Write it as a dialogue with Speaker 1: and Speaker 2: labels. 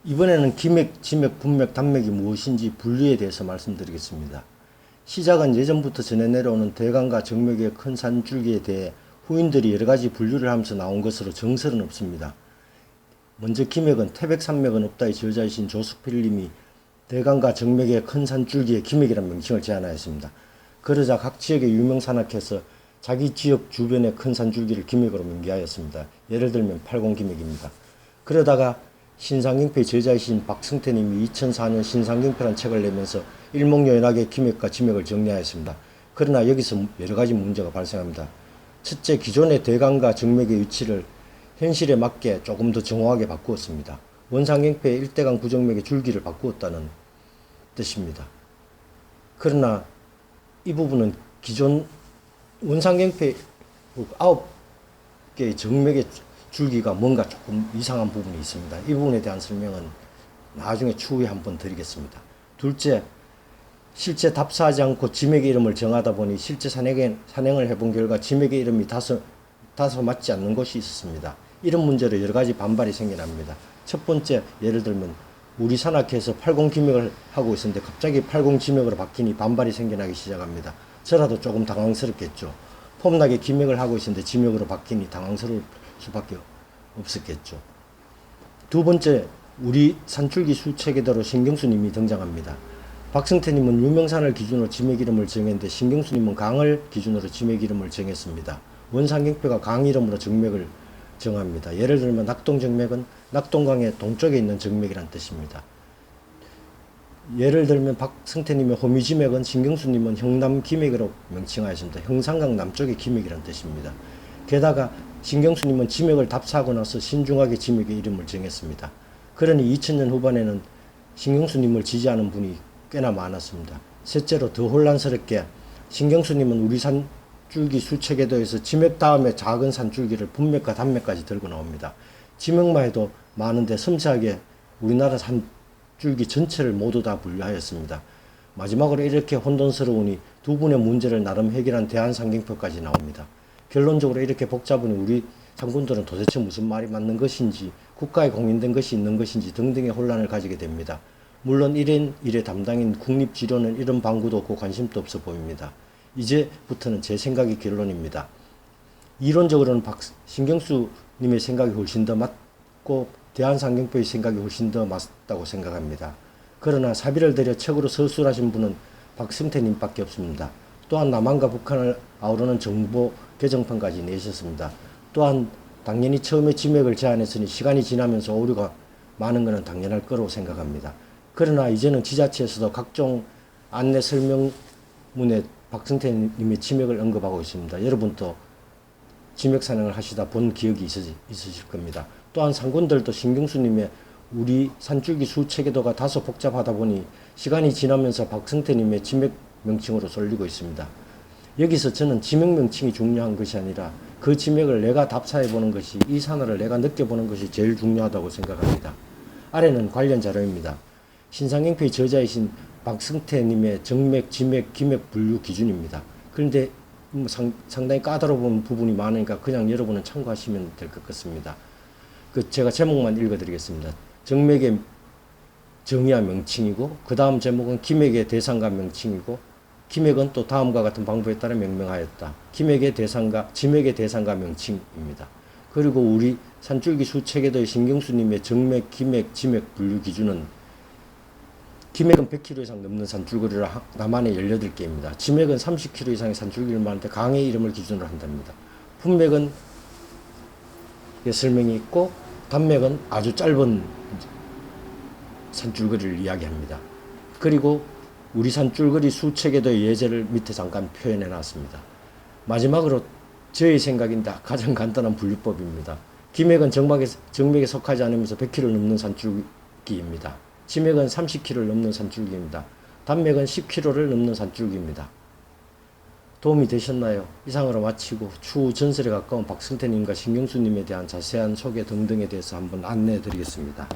Speaker 1: 이번에는 기맥, 지맥, 분맥, 단맥이 무엇인지 분류에 대해서 말씀드리겠습니다. 시작은 예전부터 전해 내려오는 대간과 정맥의 큰 산줄기에 대해 후인들이 여러가지 분류를 하면서 나온 것으로 정설은 없습니다. 먼저 기맥은 태백산맥은 없다의 저자이신 조스필님이 대간과 정맥의 큰 산줄기에 기맥이라는 명칭을 제안하였습니다. 그러자 각 지역의 유명산악회에서 자기 지역 주변의 큰 산줄기를 기맥으로 명기하였습니다. 예를 들면 팔공기맥입니다. 그러다가 신상경표의 저자이신 박승태님이 2004년 신상경표란 책을 내면서 일목요연하게 기맥과 지맥을 정리하였습니다. 그러나 여기서 여러가지 문제가 발생합니다. 첫째, 기존의 대간과 정맥의 위치를 현실에 맞게 조금 더 정확하게 바꾸었습니다. 원상경표의 일대간 구정맥의 줄기를 바꾸었다는 뜻입니다. 그러나 이 부분은 기존 원상경표의 9개의 정맥의 줄기가 뭔가 조금 이상한 부분이 있습니다. 이 부분에 대한 설명은 나중에 추후에 한번 드리겠습니다. 둘째, 실제 답사하지 않고 지맥의 이름을 정하다 보니 실제 산행을 해본 결과 지맥의 이름이 다소 맞지 않는 것이 있었습니다. 이런 문제로 여러 가지 반발이 생겨납니다. 첫 번째, 예를 들면 우리 산악회에서 팔공기맥을 하고 있었는데 갑자기 팔공지맥으로 바뀌니 반발이 생겨나기 시작합니다. 저라도 조금 당황스럽겠죠. 폼나게 기맥을 하고 있었는데 지맥으로 바뀌니 당황스러울 수밖에 없었겠죠. 두 번째, 우리 산줄기 수체계대로 신경수님이 등장합니다. 박승태님은 유명산을 기준으로 지맥 이름을 정했는데 신경수님은 강을 기준으로 지맥 이름을 정했습니다. 원상경표가 강 이름으로 정맥을 정합니다. 예를 들면 낙동정맥은 낙동강의 동쪽에 있는 정맥이란 뜻입니다. 예를 들면 박승태님의 호미지맥은 신경수님은 형남기맥으로 명칭하였습니다. 형산강 남쪽의 기맥이란 뜻입니다. 게다가 신경수님은 지맥을 답사하고 나서 신중하게 지맥의 이름을 정했습니다. 그러니 2000년 후반에는 신경수님을 지지하는 분이 꽤나 많았습니다. 셋째로 더 혼란스럽게 신경수님은 우리 산줄기 수체계도에서 지맥 다음에 작은 산줄기를 분맥과 단맥까지 들고 나옵니다. 지맥만 해도 많은데 섬세하게 우리나라 산줄기 전체를 모두 다 분류하였습니다. 마지막으로 이렇게 혼돈스러우니 두 분의 문제를 나름 해결한 대한상경표까지 나옵니다. 결론적으로 이렇게 복잡하니 우리 장군들은 도대체 무슨 말이 맞는 것인지 국가에 공인된 것이 있는 것인지 등등의 혼란을 가지게 됩니다. 물론 일의 담당인 국립지료는 이런 방구도 없고 관심도 없어 보입니다. 이제부터는 제 생각이 결론입니다. 이론적으로는 신경수님의 생각이 훨씬 더 맞고 대한상경표의 생각이 훨씬 더 맞다고 생각합니다. 그러나 사비를 들여 책으로 서술하신 분은 박승태님밖에 없습니다. 또한 남한과 북한을 아우르는 정보 개정판까지 내셨습니다. 또한 당연히 처음에 지맥을 제안했으니 시간이 지나면서 오류가 많은 것은 당연할 거라고 생각합니다. 그러나 이제는 지자체에서도 각종 안내 설명문에 박승태님의 지맥을 언급하고 있습니다. 여러분도 지맥 산행을 하시다 본 기억이 있으실 겁니다. 또한 상군들도 신경수님의 우리 산줄기 수체계도가 다소 복잡하다 보니 시간이 지나면서 박승태님의 지맥 명칭으로 쏠리고 있습니다. 여기서 저는 지맥 명칭이 중요한 것이 아니라 그 지맥을 내가 답사해 보는 것이, 이 산화를 내가 느껴보는 것이 제일 중요하다고 생각합니다. 아래는 관련 자료입니다. 신상경표의 저자이신 박승태님의 정맥, 지맥, 기맥 분류 기준입니다. 그런데 상당히 까다로운 부분이 많으니까 그냥 여러분은 참고하시면 될 것 같습니다. 제가 제목만 읽어드리겠습니다. 정맥의 정의와 명칭이고, 그 다음 제목은 기맥의 대상과 명칭이고, 기맥은 또 다음과 같은 방법에 따라 명명하였다. 지맥의 대상과 명칭입니다. 그리고 우리 산줄기 수체계도의 신경수님의 정맥, 기맥, 지맥 분류 기준은 기맥은 100km 이상 넘는 산줄기를 남한에 18개입니다. 지맥은 30km 이상의 산줄기를 말하는데 강의 이름을 기준으로 한답니다. 분맥은 설명이 있고 단맥은 아주 짧은 산줄거리를 이야기합니다. 그리고 우리 산줄거리 수체계도의 예제를 밑에 잠깐 표현해 놨습니다. 마지막으로 저의 생각인데 가장 간단한 분류법입니다. 기맥은 정맥에 속하지 않으면서 100km 넘는 산줄기입니다. 지맥은 30km를 넘는 산줄기입니다. 단맥은 10km를 넘는 산줄기입니다. 도움이 되셨나요? 이상으로 마치고 추후 전설에 가까운 박승태님과 신경수님에 대한 자세한 소개 등등에 대해서 한번 안내해 드리겠습니다.